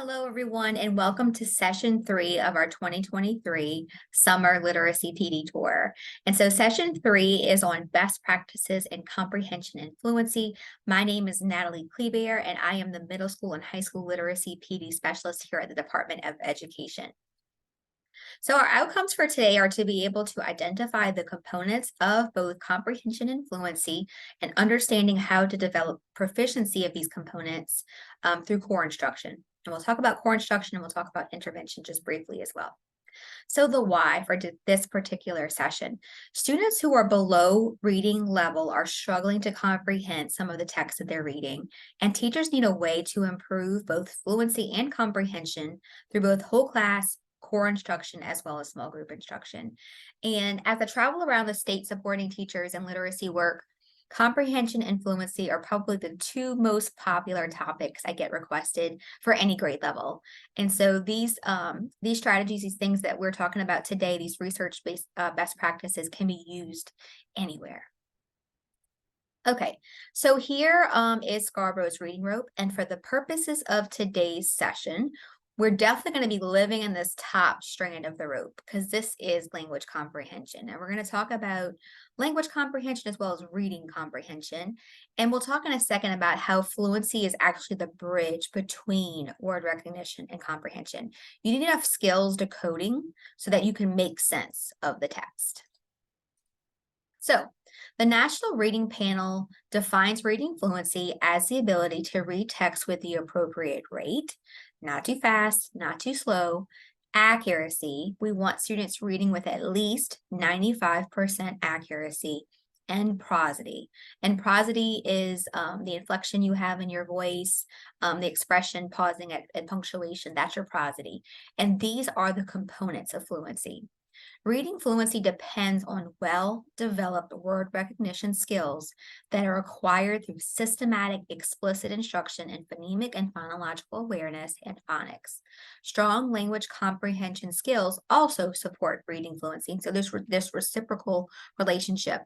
Hello, everyone, and welcome to session 3 of our 2023 Summer Literacy PD Tour. And so session 3 is on best practices in comprehension and fluency. My name is Natalie Kleber, and I am the middle school and high school literacy PD specialist here at the Department of Education. So our outcomes for today are to be able to identify the components of both comprehension and fluency and understanding how to develop proficiency of these components through core instruction. And we'll talk about core instruction and we'll talk about intervention just briefly as well. So the why for this particular session, students who are below reading level are struggling to comprehend some of the text that they're reading, and teachers need a way to improve both fluency and comprehension through both whole class, core instruction, as well as small group instruction. And as I travel around the state supporting teachers in literacy work, comprehension and fluency are probably the two most popular topics I get requested for any grade level. And so these strategies, these things that we're talking about today, these research-based best practices can be used anywhere. Okay, so here is Scarborough's reading rope. And for the purposes of today's session, we're definitely going to be living in this top strand of the rope because this is language comprehension. And we're going to talk about language comprehension as well as reading comprehension. And we'll talk in a second about how fluency is actually the bridge between word recognition and comprehension. You need enough skills decoding so that you can make sense of the text. So, the National Reading Panel defines reading fluency as the ability to read text with the appropriate rate, not too fast, not too slow. Accuracy, we want students reading with at least 95% accuracy. And prosody. And prosody is the inflection you have in your voice, the expression pausing at punctuation, that's your prosody. And these are the components of fluency. Reading fluency depends on well-developed word recognition skills that are acquired through systematic, explicit instruction in phonemic and phonological awareness and phonics. Strong language comprehension skills also support reading fluency. So there's this reciprocal relationship.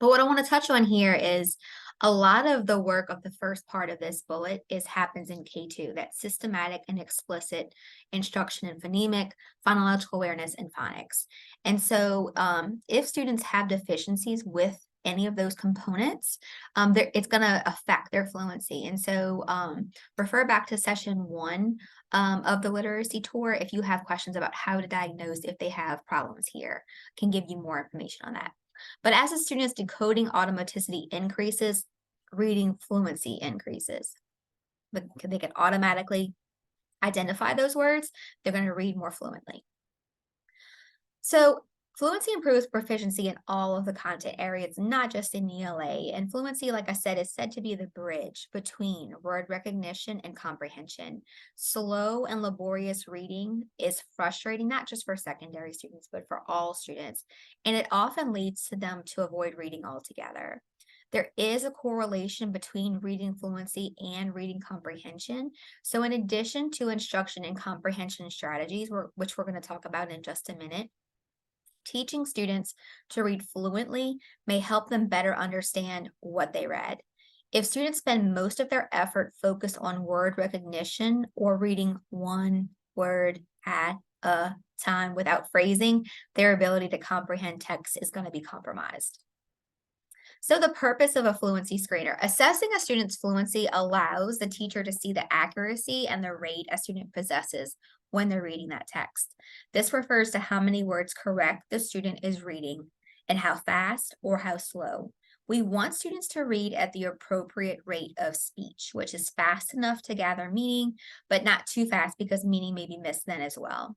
But what I want to touch on here is a lot of the work of the first part of this bullet happens in K2, that systematic and explicit instruction in phonemic, phonological awareness, and phonics. And so if students have deficiencies with any of those components, it's going to affect their fluency. And so refer back to session 1 of the literacy tour if you have questions about how to diagnose if they have problems here. I can give you more information on that. But as a student's decoding automaticity increases, reading fluency increases. They can automatically identify those words. They're going to read more fluently. So fluency improves proficiency in all of the content areas, not just in ELA. And fluency, like I said, is said to be the bridge between word recognition and comprehension. Slow and laborious reading is frustrating, not just for secondary students, but for all students. And it often leads to them to avoid reading altogether. There is a correlation between reading fluency and reading comprehension. So in addition to instruction and comprehension strategies, which we're going to talk about in just a minute, teaching students to read fluently may help them better understand what they read. If students spend most of their effort focused on word recognition or reading one word at a time without phrasing, their ability to comprehend text is going to be compromised. So the purpose of a fluency screener. Assessing a student's fluency allows the teacher to see the accuracy and the rate a student possesses when they're reading that text. This refers to how many words correct the student is reading and how fast or how slow. We want students to read at the appropriate rate of speech, which is fast enough to gather meaning, but not too fast because meaning may be missed then as well.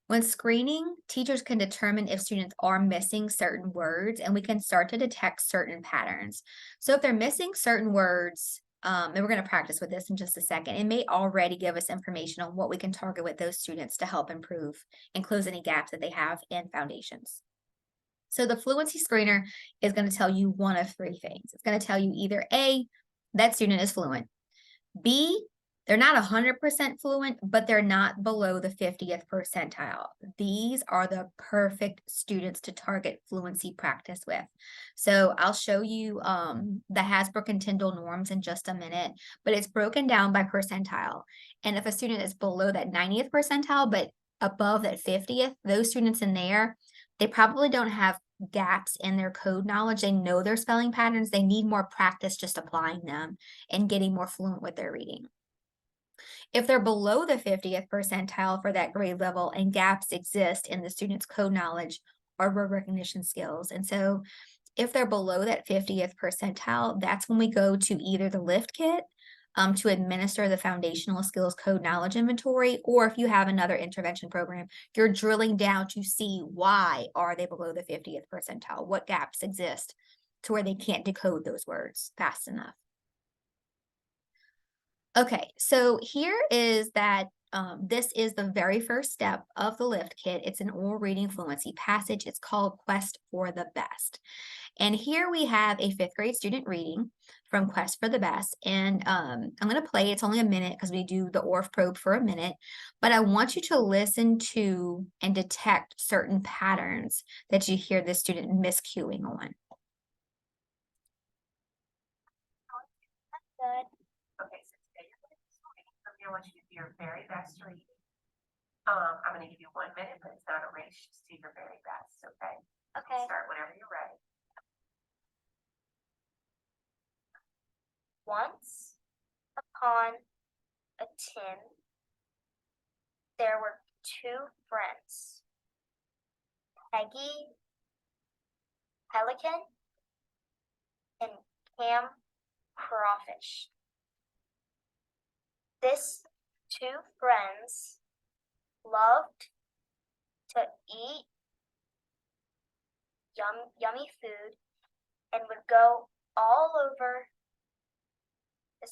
When screening, teachers can determine if students are missing certain words, and we can start to detect certain patterns. So if they're missing certain words, and we're going to practice with this in just a second, it may already give us information on what we can target with those students to help improve and close any gaps that they have in foundations. So the fluency screener is going to tell you one of 3 things. It's going to tell you either A, that student is fluent, B, They're not 100% fluent, but they're not below the 50th percentile. These are the perfect students to target fluency practice with. So I'll show you the Hasbrook and Tyndall norms in just a minute, but it's broken down by percentile. And if a student is below that 90th percentile, but above that 50th, those students in there, they probably don't have gaps in their code knowledge. They know their spelling patterns. They need more practice just applying them and getting more fluent with their reading. If they're below the 50th percentile for that grade level and gaps exist in the student's code knowledge or word recognition skills. And so if they're below that 50th percentile, that's when we go to either the lift kit to administer the foundational skills code knowledge inventory, or if you have another intervention program, you're drilling down to see why are they below the 50th percentile, what gaps exist to where they can't decode those words fast enough. Okay, so here is that this is the very first step of the lift kit. It's an oral reading fluency passage. It's called Quest for the Best. And here we have a fifth grade student reading from Quest for the Best. And I'm going to play, it's only a minute because we do the ORF probe for a minute, but I want you to listen to and detect certain patterns that you hear the student miscuing on. Good. Okay, so today you're going to do some reading from here. I want you to do your very best reading. I'm going to give you 1 minute, but it's not a race. Just do your very best, okay? Okay. Start whenever you're ready. Once upon a tin, there were 2 friends, Peggy, Pelican, and Cam Crawfish. These 2 friends loved to eat yummy food and would go all over the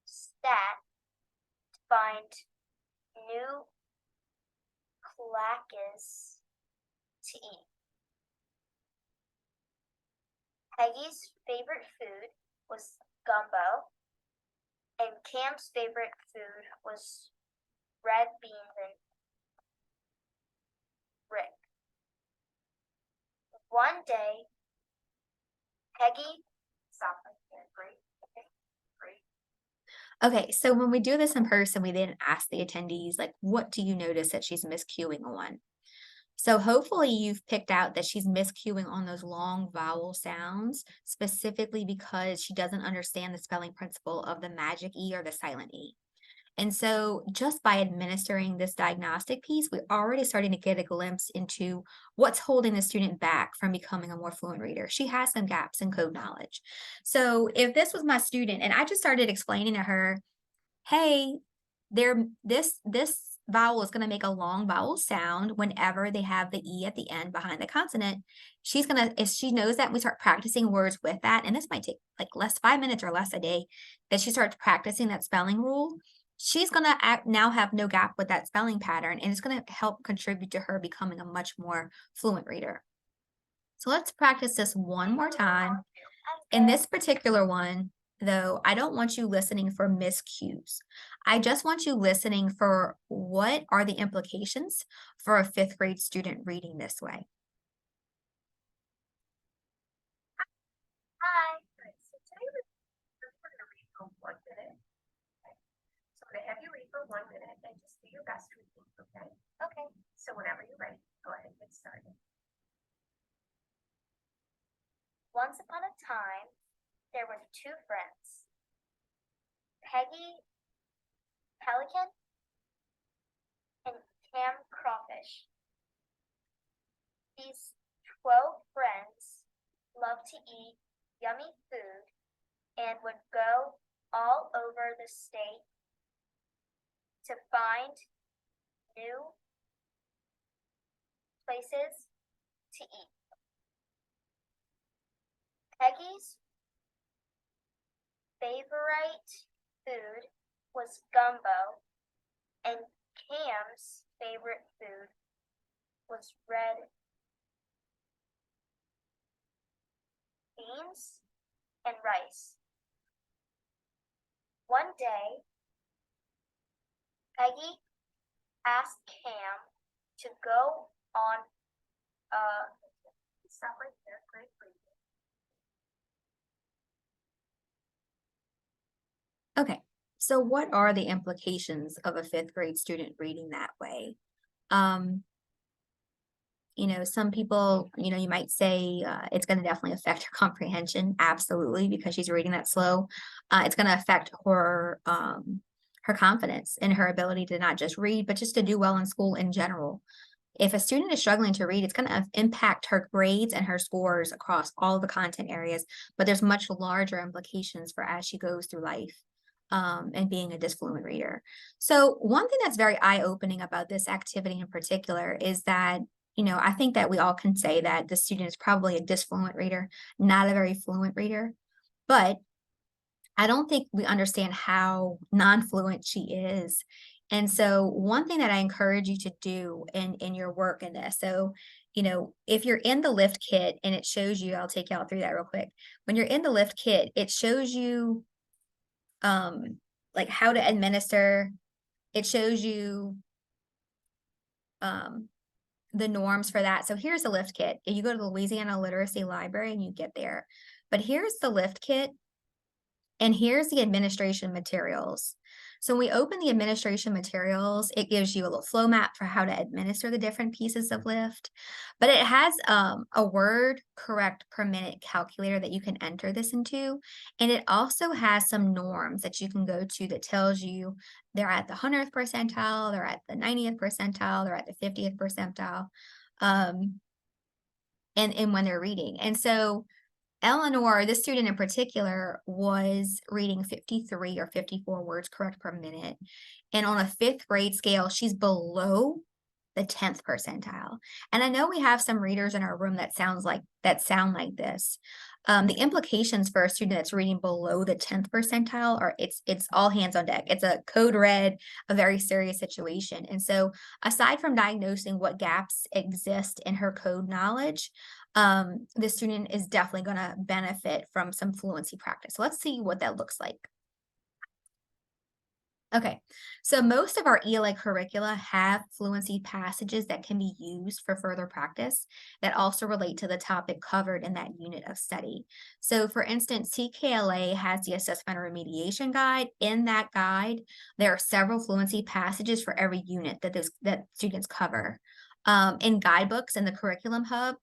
stat to find new clacks to eat. Peggy's favorite food was gumbo, and Cam's favorite food was red beans and Rick. One day, Peggy, stop right there. Great. Okay. Great. Okay, so when we do this in person, we then ask the attendees, like, what do you notice that she's miscuing on? So hopefully you've picked out that she's miscuing on those long vowel sounds, specifically because she doesn't understand the spelling principle of the magic E or the silent E. And so just by administering this diagnostic piece, we're already starting to get a glimpse into what's holding the student back from becoming a more fluent reader. She has some gaps in code knowledge. So if this was my student and I just started explaining to her, hey, this vowel is going to make a long vowel sound whenever they have the E at the end behind the consonant. She's going to, if she knows that, we start practicing words with that, and this might take like 5 minutes or less a day, that she starts practicing that spelling rule. She's going to now have no gap with that spelling pattern, and it's going to help contribute to her becoming a much more fluent reader. So let's practice this one more time. In this particular one, though, I don't want you listening for miscues. I just want you listening for what are the implications for a fifth grade student reading this way. Hi. So today we're going to read for 1 minute. Okay. So I'm going to have you read for 1 minute and just do your best reading, okay? Okay. So whenever you're ready, go ahead and get started. Once upon a time, there were 2 friends, Peggy Pelican and Cam Crawfish. These 12 friends loved to eat yummy food and would go all over the state to find new places to eat. Peggy's favorite food was gumbo, and Cam's favorite food was red beans and rice. One day, Peggy asked Cam to go on a summer third grade reading. Okay, so what are the implications of a fifth grade student reading that way? Some people, you might say it's going to definitely affect her comprehension. Absolutely, because she's reading that slow. It's going to affect her confidence and her ability to not just read, but just to do well in school in general. If a student is struggling to read, it's going to impact her grades and her scores across all the content areas, but there's much larger implications for as she goes through life and being a disfluent reader. So one thing that's very eye-opening about this activity in particular is that, I think that we all can say that the student is probably a disfluent reader, not a very fluent reader, but I don't think we understand how non-fluent she is. And so one thing that I encourage you to do in your work in this, so, if you're in the lift kit and it shows you, I'll take y'all through that real quick. When you're in the lift kit, it shows you like how to administer, it shows you the norms for that. So here's the lift kit. If you go to the Louisiana Literacy Library and you get there, but here's the lift kit. And here's the administration materials. So when we open the administration materials, it gives you a little flow map for how to administer the different pieces of lift. But it has a word correct per minute calculator that you can enter this into. And it also has some norms that you can go to that tells you they're at the 100th percentile, they're at the 90th percentile, they're at the 50th percentile, and when they're reading. And so Eleanor, this student in particular, was reading 53 or 54 words correct per minute. And on a fifth grade scale, she's below the 10th percentile. And I know we have some readers in our room that sound like this. The implications for a student that's reading below the 10th percentile are it's all hands on deck. It's a code red, a very serious situation. And so aside from diagnosing what gaps exist in her code knowledge, the student is definitely going to benefit from some fluency practice. So let's see what that looks like. Okay, so most of our ELA curricula have fluency passages that can be used for further practice that also relate to the topic covered in that unit of study. So for instance, CKLA has the assessment and remediation guide. In that guide, there are several fluency passages for every unit that students cover. In guidebooks in the curriculum hub,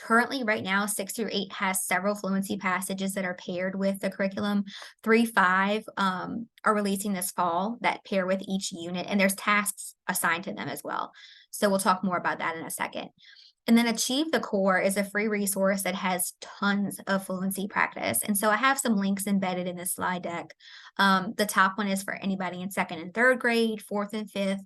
currently right now 6 through 8 has several fluency passages that are paired with the curriculum. 3-5 are releasing this fall that pair with each unit, and there's tasks assigned to them as well. So we'll talk more about that in a second. And then Achieve the Core is a free resource that has tons of fluency practice. And so I have some links embedded in this slide deck. The top one is for anybody in 2nd and 3rd grade, 4th and 5th,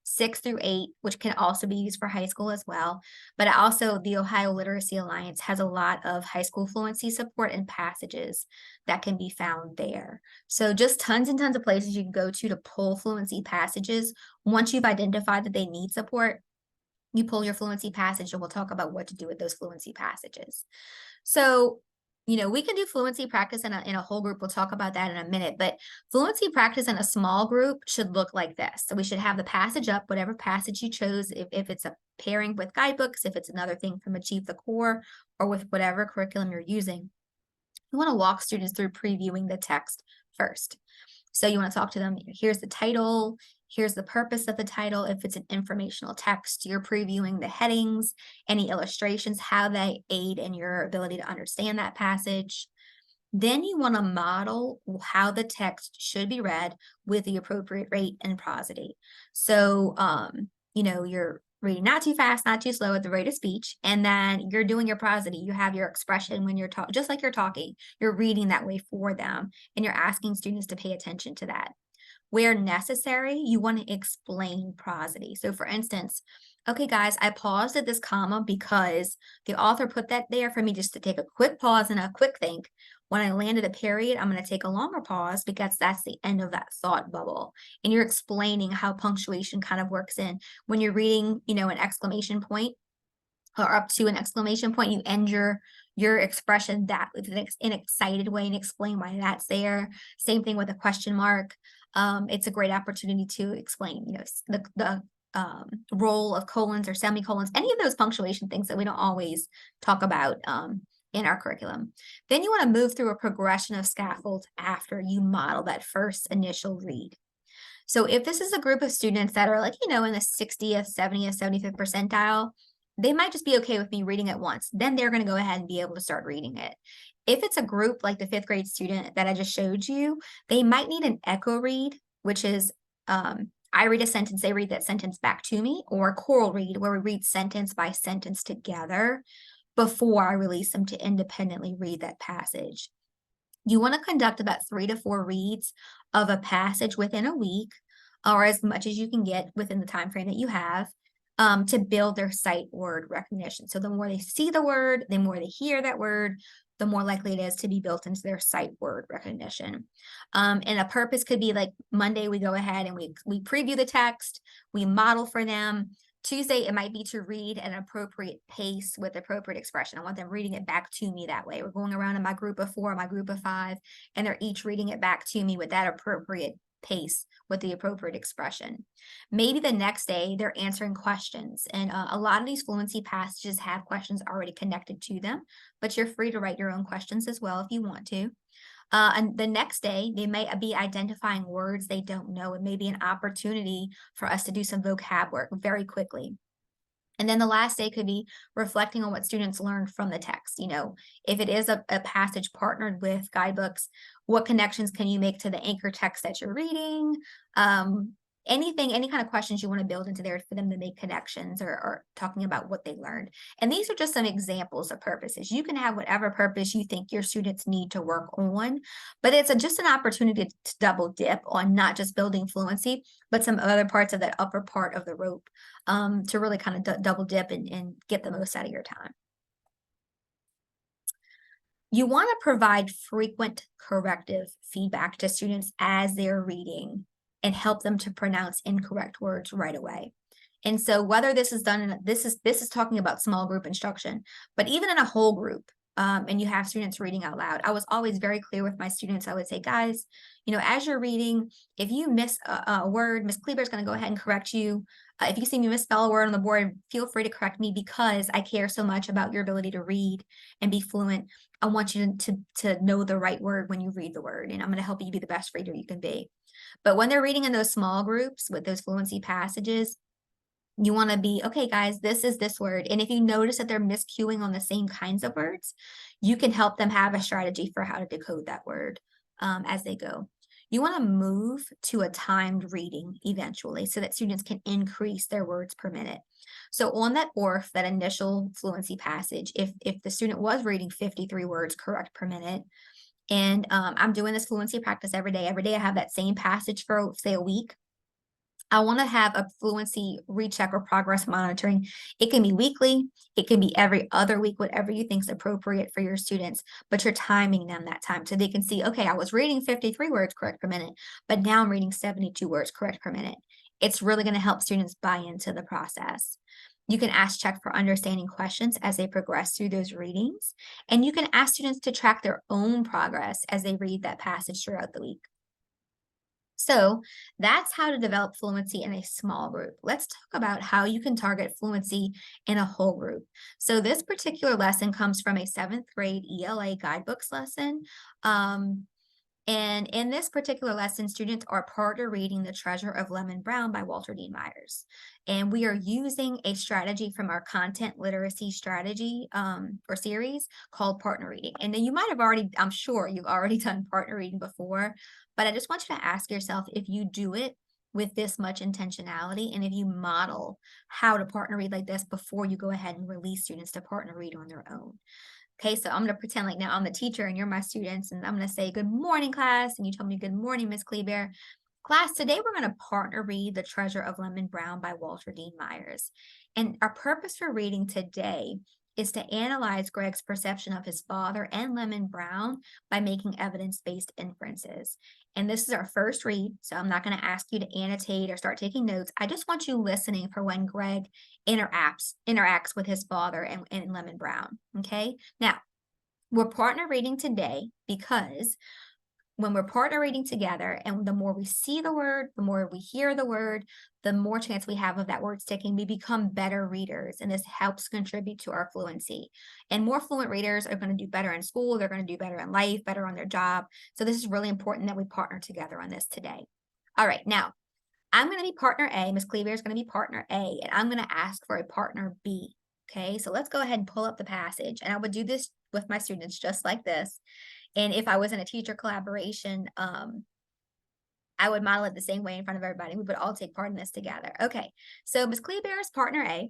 6 through 8, which can also be used for high school as well. But also the Ohio Literacy Alliance has a lot of high school fluency support and passages that can be found there. So just tons and tons of places you can go to pull fluency passages. Once you've identified that they need support, you pull your fluency passage and we'll talk about what to do with those fluency passages. So we can do fluency practice in a whole group. We'll talk about that in a minute, but fluency practice in a small group should look like this. So we should have the passage up, whatever passage you chose, if it's a pairing with guidebooks, if it's another thing from Achieve the Core, or with whatever curriculum you're using. You want to walk students through previewing the text first. So you want to talk to them, here's the title, here's the purpose of the title. If it's an informational text, you're previewing the headings, any illustrations, how they aid in your ability to understand that passage. Then you want to model how the text should be read with the appropriate rate and prosody. So, you're reading not too fast, not too slow at the rate of speech, and then you're doing your prosody. You have your expression when you're talking, just like you're talking, you're reading that way for them, and you're asking students to pay attention to that. Where necessary, you want to explain prosody. So for instance, okay, guys, I paused at this comma because the author put that there for me just to take a quick pause and a quick think. When I landed a period, I'm going to take a longer pause because that's the end of that thought bubble. And you're explaining how punctuation kind of works in. When you're reading, an exclamation point or up to an exclamation point, you end your expression that with an excited way and explain why that's there. Same thing with a question mark. It's a great opportunity to explain, the role of colons or semicolons, any of those punctuation things that we don't always talk about in our curriculum. Then you want to move through a progression of scaffolds after you model that first initial read. So if this is a group of students that are like, in the 60th, 70th, 75th percentile, they might just be okay with me reading it once. Then they're going to go ahead and be able to start reading it. If it's a group like the 5th grade student that I just showed you, they might need an echo read, which is I read a sentence, they read that sentence back to me, or a choral read where we read sentence by sentence together before I release them to independently read that passage. You want to conduct about 3 to 4 reads of a passage within a week, or as much as you can get within the time frame that you have, to build their sight word recognition. So the more they see the word, the more they hear that word, the more likely it is to be built into their sight word recognition. And a purpose could be like Monday, we go ahead and we preview the text, we model for them. Tuesday, it might be to read at an appropriate pace with appropriate expression. I want them reading it back to me that way. We're going around in my group of 4, my group of 5, and they're each reading it back to me with that appropriate pace with the appropriate expression. Maybe the next day they're answering questions, and a lot of these fluency passages have questions already connected to them, but you're free to write your own questions as well if you want to. And the next day, they may be identifying words they don't know. It may be an opportunity for us to do some vocab work very quickly. And then the last day could be reflecting on what students learned from the text. If it is a passage partnered with guidebooks, what connections can you make to the anchor text that you're reading? Any kind of questions you want to build into there for them to make connections or talking about what they learned. And these are just some examples of purposes. You can have whatever purpose you think your students need to work on, but it's just an opportunity to double dip on not just building fluency, but some other parts of that upper part of the rope to really kind of double dip and get the most out of your time. You want to provide frequent corrective feedback to students as they're reading and help them to pronounce incorrect words right away. And so whether this is done this is talking about small group instruction, but even in a whole group, and you have students reading out loud, I was always very clear with my students. I would say, guys, as you're reading, if you miss a word, Miss Kleber is going to go ahead and correct you. If you see me misspell a word on the board, feel free to correct me because I care so much about your ability to read and be fluent. I want you to know the right word when you read the word, and I'm going to help you be the best reader you can be. But when they're reading in those small groups with those fluency passages, you want to be, okay, guys, this is this word. And if you notice that they're miscuing on the same kinds of words, you can help them have a strategy for how to decode that word as they go. You want to move to a timed reading eventually so that students can increase their words per minute. So on that ORF, that initial fluency passage, if the student was reading 53 words correct per minute, and I'm doing this fluency practice every day. Every day I have that same passage for, say, a week. I want to have a fluency recheck or progress monitoring. It can be weekly. It can be every other week, whatever you think is appropriate for your students, but you're timing them that time so they can see, okay, I was reading 53 words correct per minute, but now I'm reading 72 words correct per minute. It's really going to help students buy into the process. You can ask check for understanding questions as they progress through those readings, and you can ask students to track their own progress as they read that passage throughout the week. So that's how to develop fluency in a small group. Let's talk about how you can target fluency in a whole group. So this particular lesson comes from a 7th grade ELA guidebooks lesson. And in this particular lesson, students are partner reading The Treasure of Lemon Brown by Walter Dean Myers. And we are using a strategy from our content literacy strategy or series called partner reading. And then you might have already, I'm sure you've already done partner reading before, but I just want you to ask yourself if you do it with this much intentionality and if you model how to partner read like this before you go ahead and release students to partner read on their own. Okay, so I'm going to pretend like now I'm the teacher and you're my students, and I'm going to say, good morning, class. And you tell me, good morning, Miss Kleber. Class, today we're going to partner read The Treasure of Lemon Brown by Walter Dean Myers. And our purpose for reading today is to analyze Greg's perception of his father and Lemon Brown by making evidence-based inferences. And this is our first read, so I'm not going to ask you to annotate or start taking notes. I just want you listening for when Greg interacts with his father and Lemon Brown, okay? Now, we're partner reading today because when we're partner reading together, and the more we see the word, the more we hear the word, the more chance we have of that word sticking. We become better readers, and this helps contribute to our fluency. And more fluent readers are going to do better in school. They're going to do better in life, better on their job. So this is really important that we partner together on this today. All right, now I'm going to be partner A. Miss Cleaver is going to be partner A, and I'm going to ask for a partner B. Okay, so let's go ahead and pull up the passage, and I would do this with my students just like this. And if I was in a teacher collaboration, I would model it the same way in front of everybody. We would all take part in this together. Okay, so Miss Cleaver is partner A.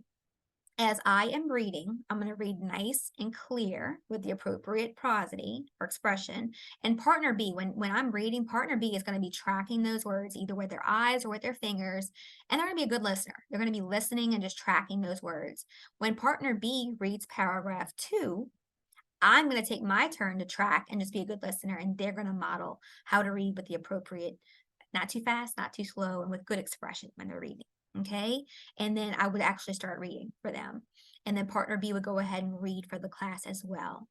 As I am reading, I'm going to read nice and clear with the appropriate prosody or expression. And partner B, when I'm reading, partner B is going to be tracking those words either with their eyes or with their fingers. And they're going to be a good listener. They're going to be listening and just tracking those words. When partner B reads paragraph 2, I'm going to take my turn to track and just be a good listener, and they're going to model how to read with the appropriate, not too fast, not too slow, and with good expression when they're reading. Okay. And then I would actually start reading for them. And then partner B would go ahead and read for the class as well.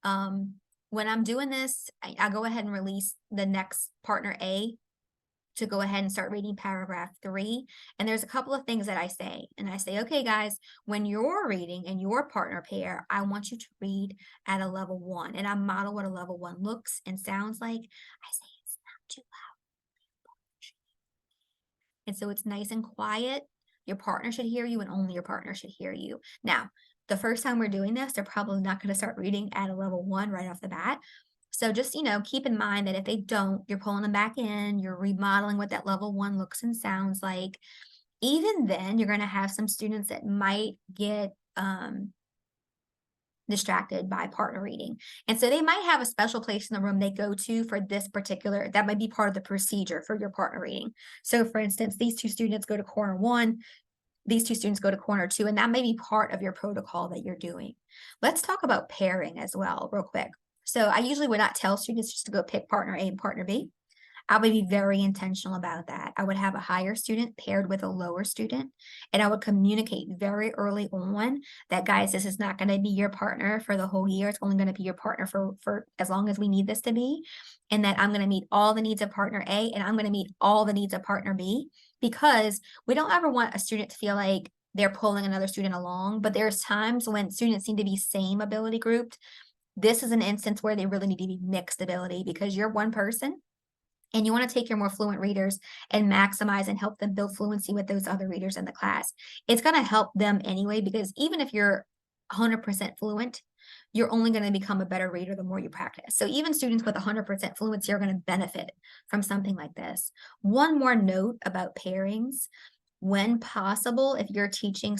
When I'm doing this, I go ahead and release the next partner A to go ahead and start reading paragraph 3. And there's a couple of things that I say. And I say, okay, guys, when you're reading in your partner pair, I want you to read at a level 1. And I model what a level 1 looks and sounds like. I say it's not too loud. And so it's nice and quiet. Your partner should hear you, and only your partner should hear you. Now, the first time we're doing this, they're probably not going to start reading at a level 1 right off the bat. So just, keep in mind that if they don't, you're pulling them back in, you're remodeling what that level 1 looks and sounds like. Even then, you're going to have some students that might get distracted by partner reading. And so they might have a special place in the room they go to for this particular, that might be part of the procedure for your partner reading. So for instance, these 2 students go to corner 1, these 2 students go to corner 2, and that may be part of your protocol that you're doing. Let's talk about pairing as well, real quick. So I usually would not tell students just to go pick partner A and partner B. I would be very intentional about that. I would have a higher student paired with a lower student, and I would communicate very early on that, guys, this is not going to be your partner for the whole year. It's only going to be your partner for as long as we need this to be, and that I'm going to meet all the needs of partner A, and I'm going to meet all the needs of partner B, because we don't ever want a student to feel like they're pulling another student along. But there's times when students need to be same ability grouped. This is an instance where they really need to be mixed ability, because you're one person and you want to take your more fluent readers and maximize and help them build fluency with those other readers in the class. It's going to help them anyway, because even if you're 100% fluent, you're only going to become a better reader the more you practice. So even students with 100% fluency are going to benefit from something like this. One more note about pairings. When possible, if you're teaching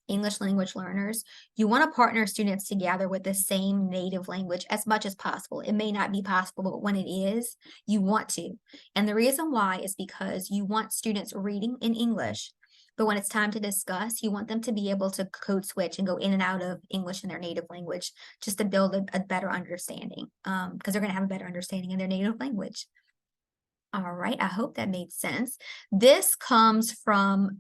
English language learners, you want to partner students together with the same native language as much as possible. It may not be possible, but when it is, you want to. And the reason why is because you want students reading in English, but when it's time to discuss, you want them to be able to code switch and go in and out of English in their native language, just to build a better understanding, because they're going to have a better understanding in their native language. All right, I hope that made sense. This comes from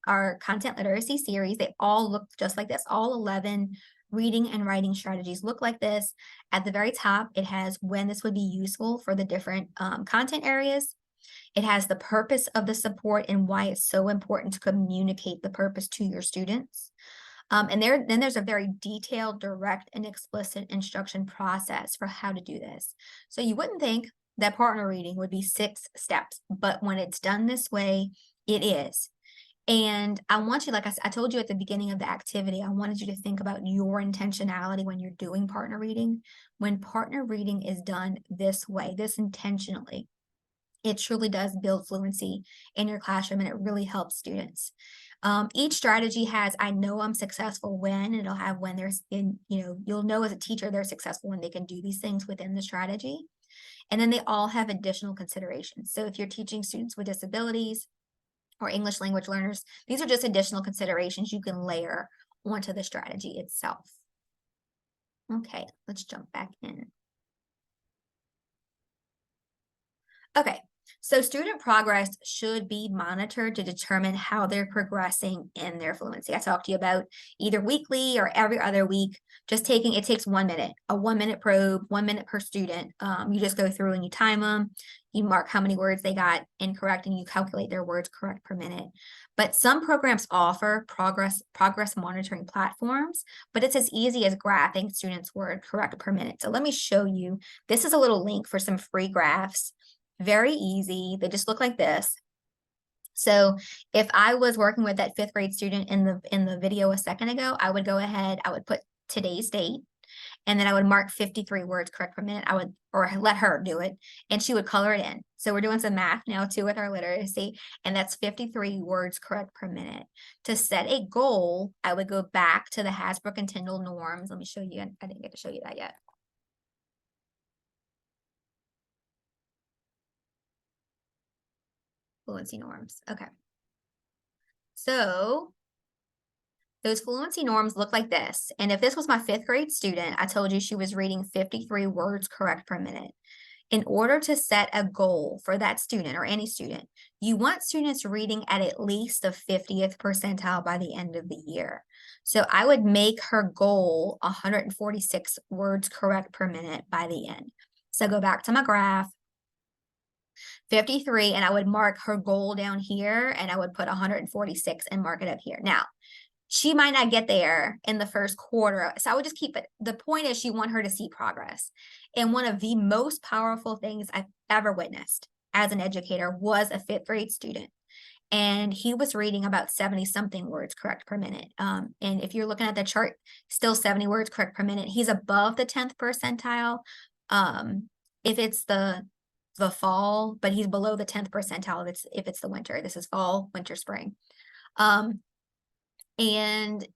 our content literacy series. They all look just like this. All 11 reading and writing strategies look like this. At the very top, it has when this would be useful for the different content areas. It has the purpose of the support and why it's so important to communicate the purpose to your students. And then there's a very detailed, direct, and explicit instruction process for how to do this. So you wouldn't think that partner reading would be 6 steps, but when it's done this way, it is. And I want you, like I told you at the beginning of the activity, I wanted you to think about your intentionality when you're doing partner reading. When partner reading is done this way, this intentionally, it truly does build fluency in your classroom, and it really helps students. Each strategy has, I know I'm successful when, and it'll have when there's you'll know as a teacher they're successful when they can do these things within the strategy. And then they all have additional considerations. So if you're teaching students with disabilities or English language learners, these are just additional considerations you can layer onto the strategy itself. Okay, let's jump back in. Okay, So student progress should be monitored to determine how they're progressing in their fluency. I talked to you about either weekly or every other week, just it takes 1 minute, a 1 minute probe, 1 minute per student. You just go through and you time them, you mark how many words they got incorrect, and you calculate their words correct per minute. But some programs offer progress monitoring platforms, but it's as easy as graphing students' word correct per minute. So let me show you. This is a little link for some free graphs. Very easy. They just look like this. So if I was working with that 5th grade student in the video a second ago, I would go ahead, I would put today's date, and then I would mark 53 words correct per minute. Or let her do it, and she would color it in. So we're doing some math now too with our literacy, and that's 53 words correct per minute. To set a goal, I would go back to the Hasbrook and Tyndall norms. Let me show you. I didn't get to show you that yet. Fluency norms. Okay. So those fluency norms look like this. And if this was my 5th grade student, I told you she was reading 53 words correct per minute. In order to set a goal for that student or any student, you want students reading at least the 50th percentile by the end of the year. So I would make her goal 146 words correct per minute by the end. So go back to my graph. 53, and I would mark her goal down here, and I would put 146 and mark it up here. Now, she might not get there in the first quarter, so I would just keep it. The point is, you want her to see progress. And one of the most powerful things I've ever witnessed as an educator was a 5th grade student. And he was reading about 70 something words correct per minute. And if you're looking at the chart, still 70 words correct per minute. He's above the 10th percentile. If it's the fall, but he's below the 10th percentile if it's the winter. This is fall, winter, spring. And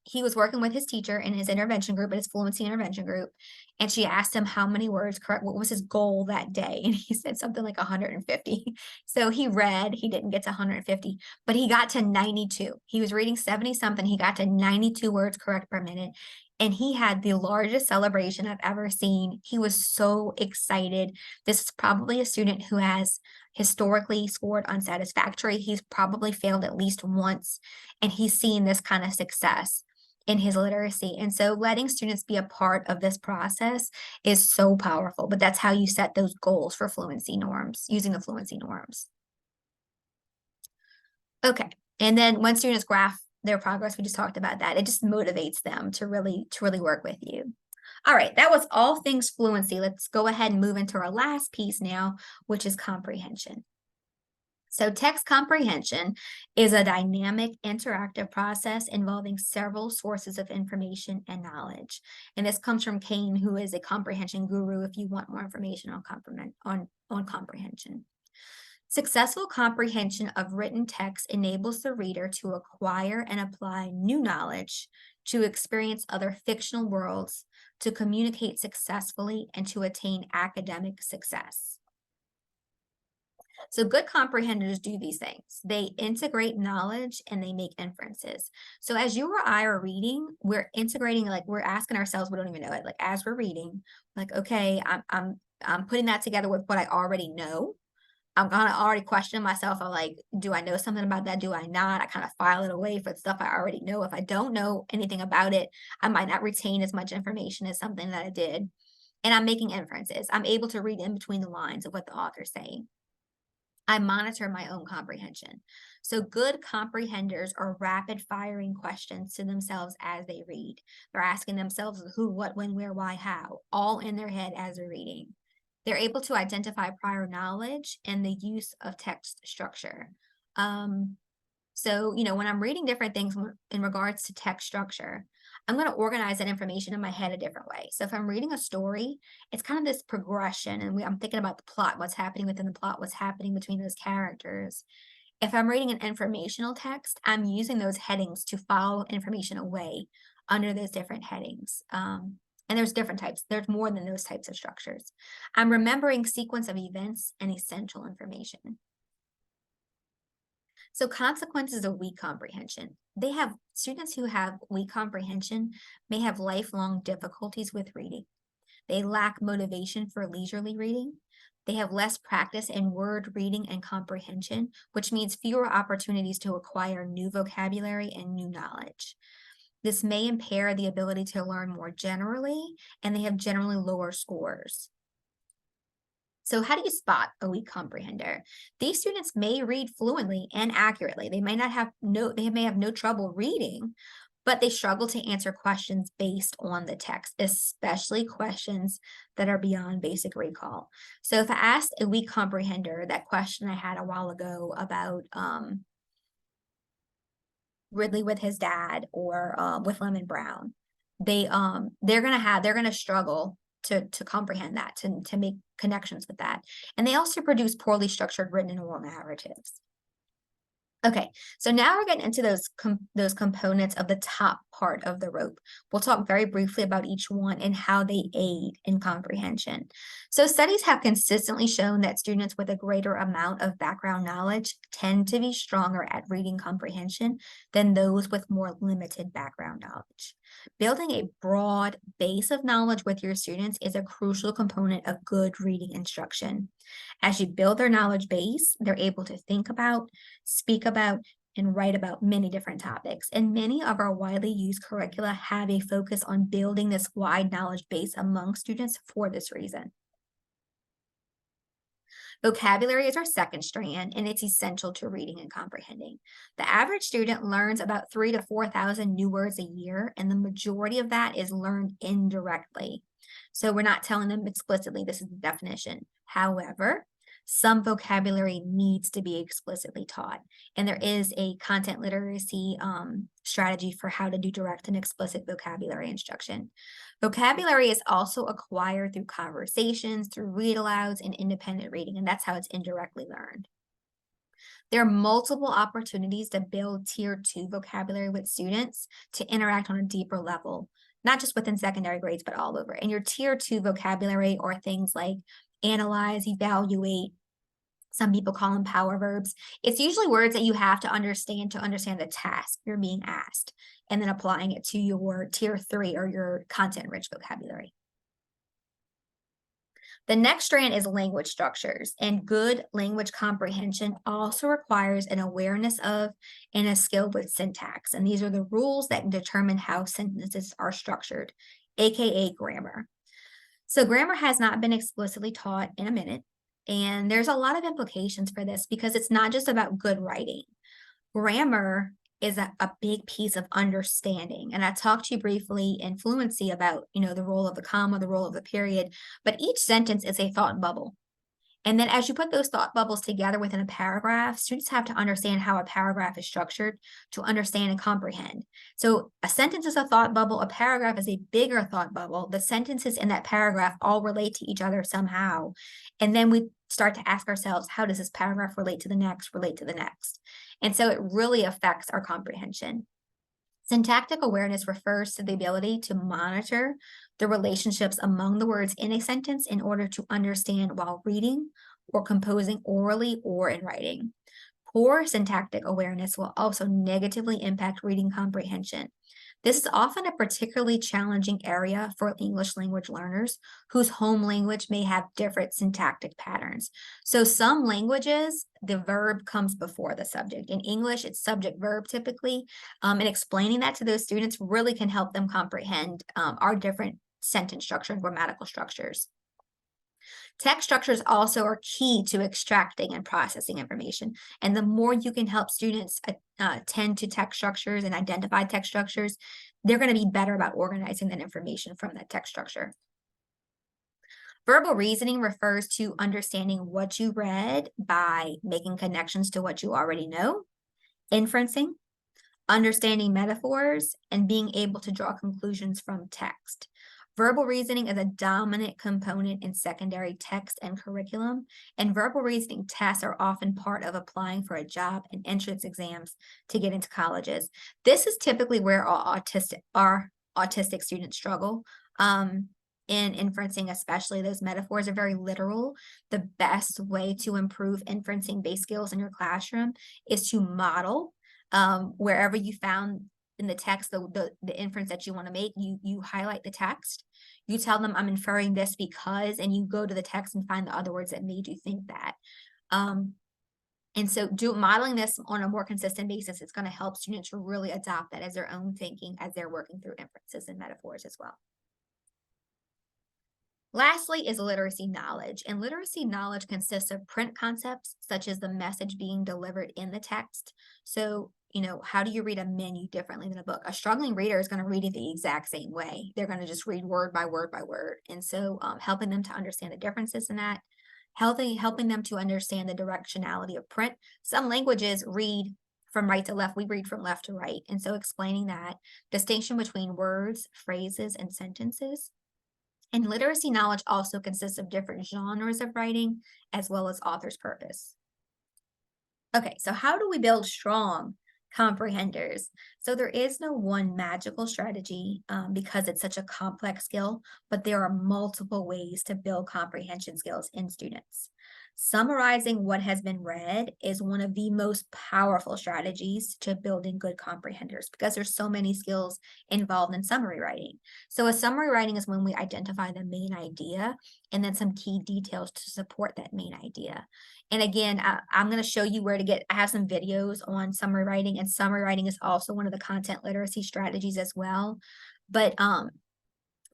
he was working with his teacher in his intervention group, his fluency intervention group. And she asked him how many words correct, what was his goal that day? And he said something like 150. So he didn't get to 150, but he got to 92. He was reading 70 something. He got to 92 words correct per minute. And he had the largest celebration I've ever seen. He was so excited. This is probably a student who has historically scored unsatisfactory. He's probably failed at least once, and he's seen this kind of success in his literacy. And so letting students be a part of this process is so powerful, but that's how you set those goals for fluency norms, using the fluency norms. Okay, and then when students graph their progress, we just talked about that. It just motivates them to really work with you. All right, that was all things fluency. Let's go ahead and move into our last piece now, which is comprehension. So text comprehension is a dynamic, interactive process involving several sources of information and knowledge. And this comes from Kane, who is a comprehension guru, if you want more information on comprehension. Successful comprehension of written text enables the reader to acquire and apply new knowledge, to experience other fictional worlds, to communicate successfully, and to attain academic success. So good comprehenders do these things. They integrate knowledge and they make inferences. So as you or I are reading, we're integrating, like we're asking ourselves, we don't even know it. Like as we're reading, like, okay, I'm putting that together with what I already know. I'm gonna already question myself. I'm like, do I know something about that? Do I not? I kind of file it away for stuff I already know. If I don't know anything about it, I might not retain as much information as something that I did. And I'm making inferences. I'm able to read in between the lines of what the author's saying. I monitor my own comprehension. So good comprehenders are rapid firing questions to themselves as they read. They're asking themselves who, what, when, where, why, how, all in their head as they're reading. They're able to identify prior knowledge and the use of text structure. So, when I'm reading different things in regards to text structure, I'm going to organize that information in my head a different way. So if I'm reading a story, it's kind of this progression, and I'm thinking about the plot, what's happening within the plot, what's happening between those characters. If I'm reading an informational text, I'm using those headings to file information away under those different headings. And there's different types. There's more than those types of structures. I'm remembering sequence of events and essential information. So consequences of weak comprehension. Students who have weak comprehension may have lifelong difficulties with reading. They lack motivation for leisurely reading. They have less practice in word reading and comprehension, which means fewer opportunities to acquire new vocabulary and new knowledge. This may impair the ability to learn more generally, and they have generally lower scores. So how do you spot a weak comprehender? These students may read fluently and accurately. They may have no trouble reading, but they struggle to answer questions based on the text, especially questions that are beyond basic recall. So if I asked a weak comprehender that question I had a while ago about Ridley with his dad or with Lemon Brown, they're gonna struggle to comprehend that, to make connections with that. And they also produce poorly structured written and oral narratives. Okay, so now we're getting into those components of the top part of the rope. We'll talk very briefly about each one and how they aid in comprehension. So studies have consistently shown that students with a greater amount of background knowledge tend to be stronger at reading comprehension than those with more limited background knowledge. Building a broad base of knowledge with your students is a crucial component of good reading instruction. As you build their knowledge base, they're able to think about, speak about, and write about many different topics. And many of our widely used curricula have a focus on building this wide knowledge base among students for this reason. Vocabulary is our second strand, and it's essential to reading and comprehending. The average student learns about 3,000 to 4,000 new words a year, and the majority of that is learned indirectly. So we're not telling them explicitly this is the definition. However, some vocabulary needs to be explicitly taught, and there is a content literacy strategy for how to do direct and explicit vocabulary instruction. Vocabulary is also acquired through conversations, through read-alouds, and independent reading, and that's how it's indirectly learned. There are multiple opportunities to build Tier 2 vocabulary with students to interact on a deeper level, not just within secondary grades, but all over. And your Tier 2 vocabulary are things like analyze, evaluate. Some people call them power verbs. It's usually words that you have to understand the task you're being asked, and then applying it to your Tier 3 or your content-rich vocabulary. The next strand is language structures, and good language comprehension also requires an awareness of and a skill with syntax. And these are the rules that determine how sentences are structured, aka grammar. So grammar has not been explicitly taught in a minute, and there's a lot of implications for this because it's not just about good writing. Grammar is a big piece of understanding. And I talked to you briefly in Fluency about, the role of the comma, the role of the period, but each sentence is a thought bubble. And then as you put those thought bubbles together within a paragraph, students have to understand how a paragraph is structured to understand and comprehend. So a sentence is a thought bubble, a paragraph is a bigger thought bubble. The sentences in that paragraph all relate to each other somehow. And then we start to ask ourselves, how does this paragraph relate to the next, And so it really affects our comprehension. Syntactic awareness refers to the ability to monitor the relationships among the words in a sentence in order to understand while reading or composing orally or in writing. Poor syntactic awareness will also negatively impact reading comprehension. This is often a particularly challenging area for English language learners whose home language may have different syntactic patterns. So some languages, the verb comes before the subject. In English, it's subject-verb typically, and explaining that to those students really can help them comprehend our different sentence structure and grammatical structures. Text structures also are key to extracting and processing information. And the more you can help students attend to text structures and identify text structures, they're going to be better about organizing that information from that text structure. Verbal reasoning refers to understanding what you read by making connections to what you already know, inferencing, understanding metaphors, and being able to draw conclusions from text. Verbal reasoning is a dominant component in secondary text and curriculum, and verbal reasoning tests are often part of applying for a job and entrance exams to get into colleges. This is typically where our autistic students struggle. In inferencing, especially, those metaphors are very literal. The best way to improve inferencing-based skills in your classroom is to model wherever you found in the text, the inference that you want to make, you highlight the text. You tell them I'm inferring this because, and you go to the text and find the other words that made you think that. And so modeling this on a more consistent basis, it's going to help students really adopt that as their own thinking as they're working through inferences and metaphors as well. Lastly is literacy knowledge, and literacy knowledge consists of print concepts such as the message being delivered in the text. So, how do you read a menu differently than a book? A struggling reader is going to read it the exact same way. They're going to just read word by word by word. And so helping them to understand the differences in that, helping them to understand the directionality of print. Some languages read from right to left. We read from left to right. And so explaining that distinction between words, phrases, and sentences. And literacy knowledge also consists of different genres of writing as well as author's purpose. Okay, so how do we build strong comprehenders? So there is no one magical strategy because it's such a complex skill, but there are multiple ways to build comprehension skills in students. Summarizing what has been read is one of the most powerful strategies to building good comprehenders because there's so many skills involved in summary writing. So a summary writing is when we identify the main idea and then some key details to support that main idea. And again, I'm going to show you where to I have some videos on summary writing, and summary writing is also one of the content literacy strategies as well. But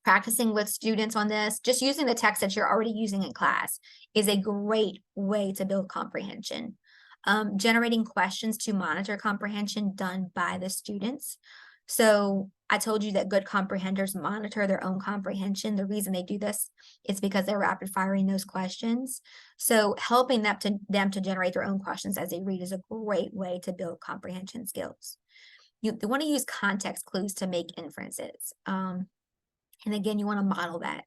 practicing with students on this, just using the text that you're already using in class is a great way to build comprehension. Generating questions to monitor comprehension done by the students. So I told you that good comprehenders monitor their own comprehension. The reason they do this is because they're rapid firing those questions. So helping them to generate their own questions as they read is a great way to build comprehension skills. You want to use context clues to make inferences. And again, you want to model that.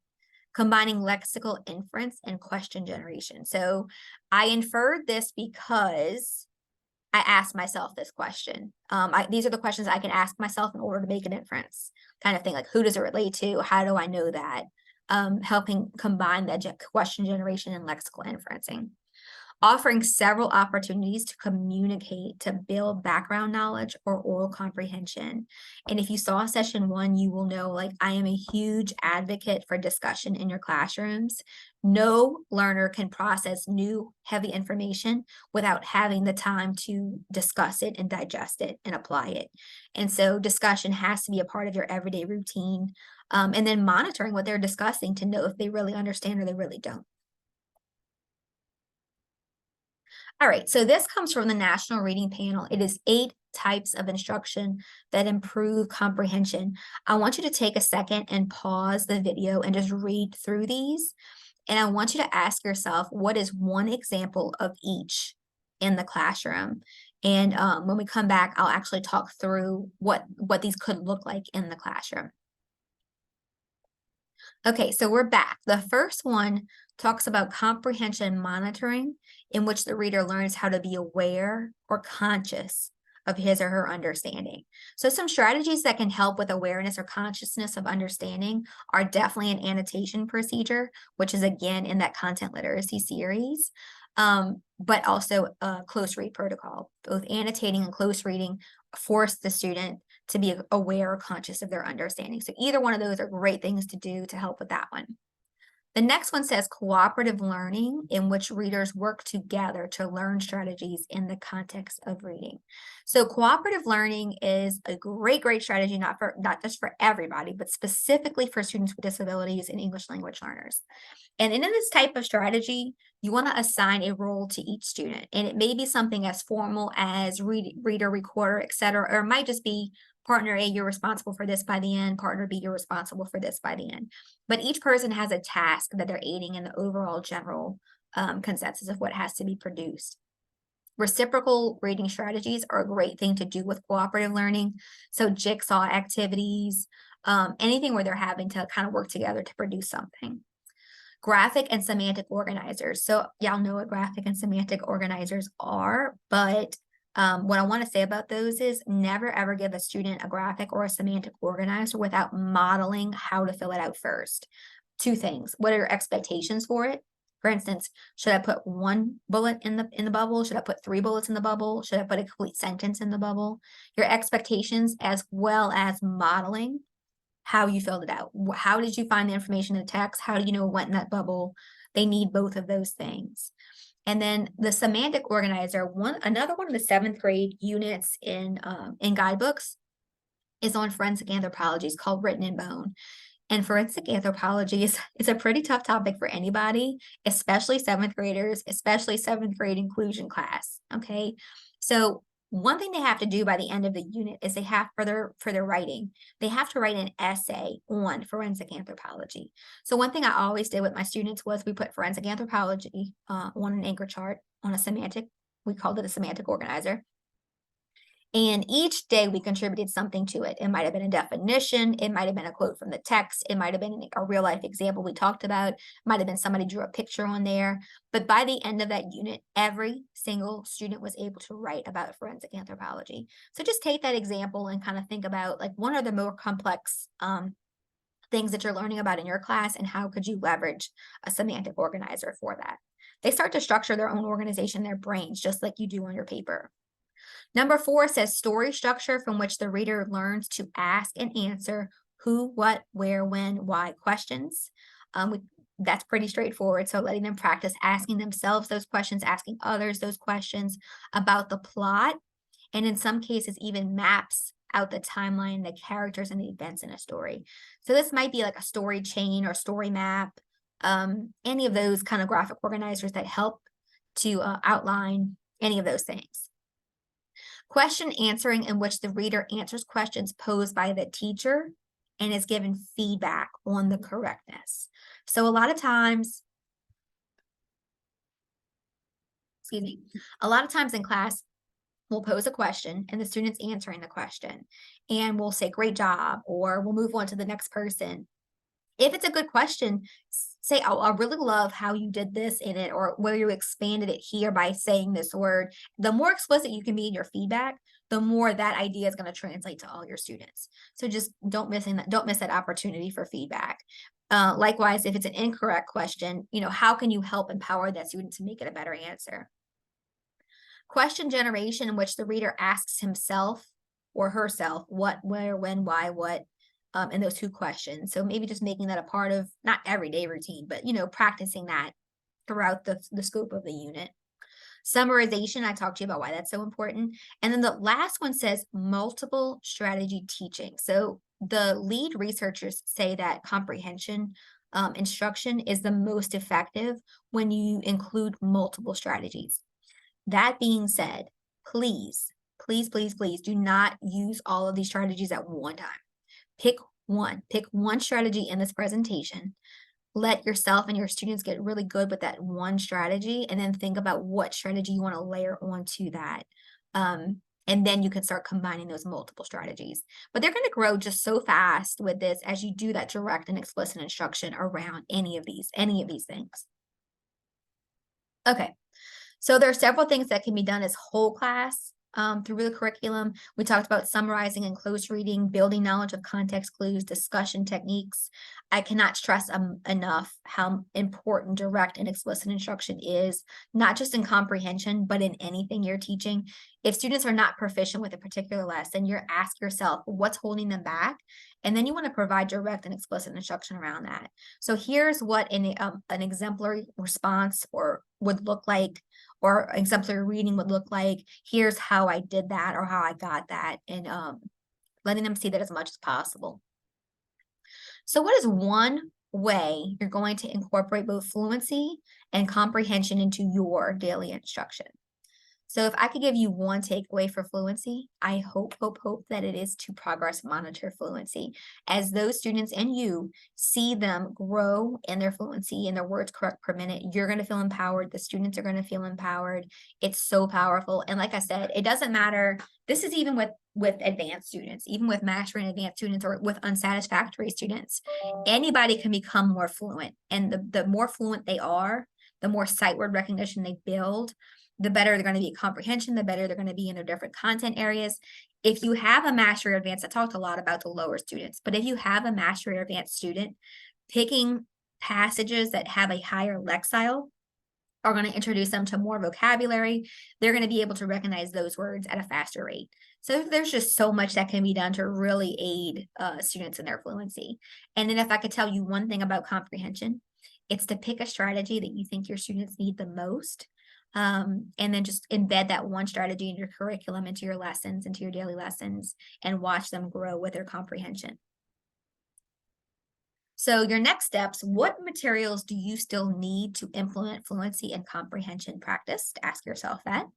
Combining lexical inference and question generation. So I inferred this because I asked myself this question. These are the questions I can ask myself in order to make an inference, kind of thing, like who does it relate to? How do I know that? Helping combine the question generation and lexical inferencing. Offering several opportunities to communicate to build background knowledge or oral comprehension. And if you saw session 1, you will know, like, I am a huge advocate for discussion in your classrooms. No learner can process new heavy information without having the time to discuss it and digest it and apply it. And so discussion has to be a part of your everyday routine. And then monitoring what they're discussing to know if they really understand or they really don't. All right, so this comes from the National Reading Panel. It is 8 types of instruction that improve comprehension. I want you to take a second and pause the video and just read through these. And I want you to ask yourself, what is one example of each in the classroom? And when we come back, I'll actually talk through what these could look like in the classroom. Okay, so we're back. The first one talks about comprehension monitoring, in which the reader learns how to be aware or conscious of his or her understanding. So some strategies that can help with awareness or consciousness of understanding are definitely an annotation procedure, which is again in that content literacy series, but also a close read protocol. Both annotating and close reading force the student to be aware or conscious of their understanding. So either one of those are great things to do to help with that one. The next one says cooperative learning, in which readers work together to learn strategies in the context of reading. So cooperative learning is a great strategy, not just for everybody, but specifically for students with disabilities and English language learners. And in this type of strategy, you want to assign a role to each student. And it may be something as formal as reader, recorder, etc., or it might just be partner A, you're responsible for this by the end. Partner B, you're responsible for this by the end. But each person has a task that they're aiding in the overall general consensus of what has to be produced. Reciprocal reading strategies are a great thing to do with cooperative learning. So jigsaw activities, anything where they're having to kind of work together to produce something. Graphic and semantic organizers. So y'all know what graphic and semantic organizers are, but what I want to say about those is never ever give a student a graphic or a semantic organizer without modeling how to fill it out first. 2 things. What are your expectations for it? For instance, should I put one bullet in the bubble? Should I put 3 bullets in the bubble? Should I put a complete sentence in the bubble? Your expectations as well as modeling how you filled it out. How did you find the information in the text? How do you know what went in that bubble? They need both of those things. And then the semantic organizer, another one of the 7th grade units in guidebooks is on forensic anthropology. It's called Written in Bone. And forensic anthropology is a pretty tough topic for anybody, especially 7th graders, especially 7th grade inclusion class. Okay. So one thing they have to do by the end of the unit is they have for their writing, they have to write an essay on forensic anthropology. So one thing I always did with my students was we put forensic anthropology on an anchor chart on a semantic, we called it a semantic organizer. And each day we contributed something to it. It might have been a definition. It might have been a quote from the text. It might have been a real life example we talked about. It might have been somebody drew a picture on there. But by the end of that unit, every single student was able to write about forensic anthropology. So just take that example and kind of think about like what are the more complex things that you're learning about in your class and how could you leverage a semantic organizer for that. They start to structure their own organization in their brains, just like you do on your paper. Number 4 says story structure from which the reader learns to ask and answer who, what, where, when, why questions. That's pretty straightforward. So letting them practice asking themselves those questions, asking others those questions about the plot, and in some cases even maps out the timeline, the characters and the events in a story. So this might be like a story chain or story map, any of those kind of graphic organizers that help to outline any of those things. Question answering, in which the reader answers questions posed by the teacher and is given feedback on the correctness. So a lot of times, a lot of times in class, we'll pose a question and the student's answering the question and we'll say, great job, or we'll move on to the next person. If it's a good question, say, oh, I really love how you did this in it, or where you expanded it here by saying this word. The more explicit you can be in your feedback, the more that idea is going to translate to all your students. So just don't miss that opportunity for feedback. Likewise, if it's an incorrect question, how can you help empower that student to make it a better answer? Question generation, in which the reader asks himself or herself what, where, when, why, what, in those 2 questions. So maybe just making that a part of not everyday routine, but practicing that throughout the scope of the unit. Summarization, I talked to you about why that's so important. And then the last one says multiple strategy teaching. So the lead researchers say that comprehension instruction is the most effective when you include multiple strategies. That being said, please, please, please, please do not use all of these strategies at one time. Pick one strategy in this presentation. Let yourself and your students get really good with that one strategy, and then think about what strategy you want to layer onto that. And then you can start combining those multiple strategies. But they're going to grow just so fast with this as you do that direct and explicit instruction around any of these things. Okay, so there are several things that can be done as whole class through the curriculum. We talked about summarizing and close reading, building knowledge of context clues, discussion techniques. I cannot stress enough how important direct and explicit instruction is, not just in comprehension, but in anything you're teaching. If students are not proficient with a particular lesson, you ask yourself, what's holding them back? And then you want to provide direct and explicit instruction around that. So here's what an exemplary response would look like, or exemplary reading would look like. Here's how I did that or how I got that, and letting them see that as much as possible. So what is one way you're going to incorporate both fluency and comprehension into your daily instruction? So if I could give you one takeaway for fluency, I hope that it is to progress monitor fluency. As those students and you see them grow in their fluency and their words correct per minute, you're going to feel empowered. The students are going to feel empowered. It's so powerful. And like I said, it doesn't matter. This is even with advanced students, even with master and advanced students, or with unsatisfactory students. Anybody can become more fluent. And the more fluent they are, the more sight word recognition they build, the better they're going to be at comprehension, the better they're going to be in their different content areas. If you have a mastery or advanced, I talked a lot about the lower students, but if you have a mastery or advanced student, picking passages that have a higher lexile are going to introduce them to more vocabulary. They're going to be able to recognize those words at a faster rate. So there's just so much that can be done to really aid students in their fluency. And then if I could tell you one thing about comprehension, it's to pick a strategy that you think your students need the most. And then just embed that one strategy in your curriculum, into your lessons, into your daily lessons, and watch them grow with their comprehension. So your next steps, what materials do you still need to implement fluency and comprehension practice? Ask yourself that.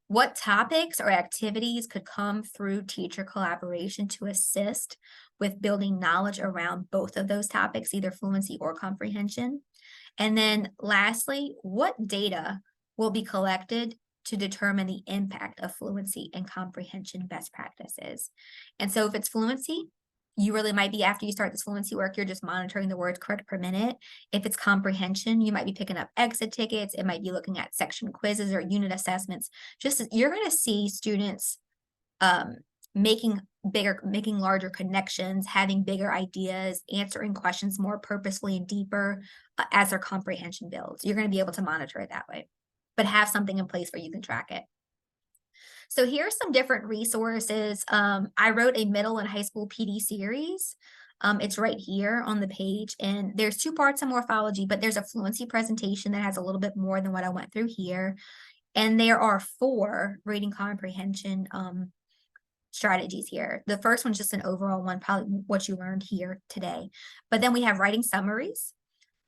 What topics or activities could come through teacher collaboration to assist with building knowledge around both of those topics, either fluency or comprehension? And then lastly, what data will be collected to determine the impact of fluency and comprehension best practices? And so if it's fluency, you really might be, after you start this fluency work, you're just monitoring the words correct per minute. If it's comprehension, you might be picking up exit tickets. It might be looking at section quizzes or unit assessments. Just you're going to see students making larger connections, having bigger ideas, answering questions more purposefully and deeper as their comprehension builds. You're going to be able to monitor it that way, but have something in place where you can track it. So here's some different resources. I wrote a middle and high school PD series. It's right here on the page, and there's 2 parts of morphology, but there's a fluency presentation that has a little bit more than what I went through here. And there are 4 reading comprehension strategies here. The first one's just an overall one, probably what you learned here today. But then we have writing summaries,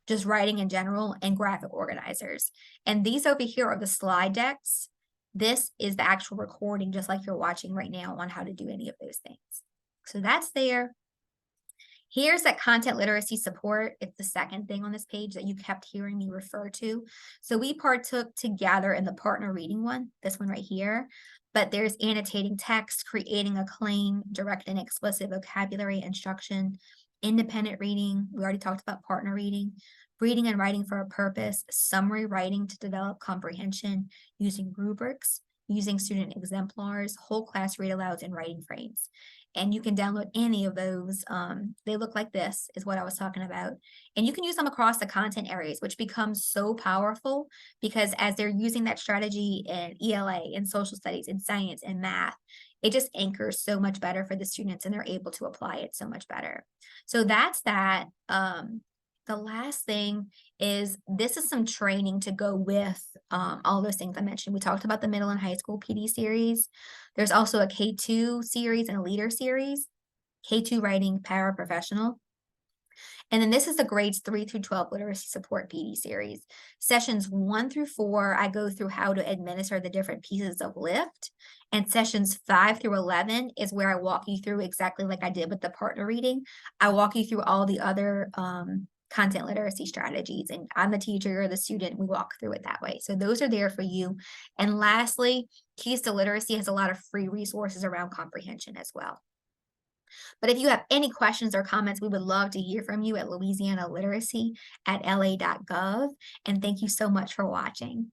just writing in general, and graphic organizers. And these over here are the slide decks. This is the actual recording, just like you're watching right now, on how to do any of those things. So that's there. Here's that content literacy support. It's the second thing on this page that you kept hearing me refer to. So we partook together in the partner reading one, this one right here. But there's annotating text, creating a claim, direct and explicit vocabulary instruction, independent reading. We already talked about partner reading. Reading and writing for a purpose, summary writing to develop comprehension, using rubrics, using student exemplars, whole class read alouds, and writing frames. And you can download any of those. They look like this, is what I was talking about. And you can use them across the content areas, which becomes so powerful because as they're using that strategy in ELA, in social studies, in science, and math, it just anchors so much better for the students and they're able to apply it so much better. So that's that. The last thing is, this is some training to go with all those things I mentioned. We talked about the middle and high school PD series. There's also a K2 series and a leader series, K2 writing paraprofessional. And then this is the grades 3 through 12 literacy support PD series. Sessions 1 through 4, I go through how to administer the different pieces of lift. And sessions 5 through 11 is where I walk you through, exactly like I did with the partner reading. I walk you through all the other content literacy strategies, and I'm the teacher or the student, we walk through it that way. So those are there for you. And lastly, Keys to Literacy has a lot of free resources around comprehension as well. But if you have any questions or comments, we would love to hear from you at louisianaliteracy@la.gov. And thank you so much for watching.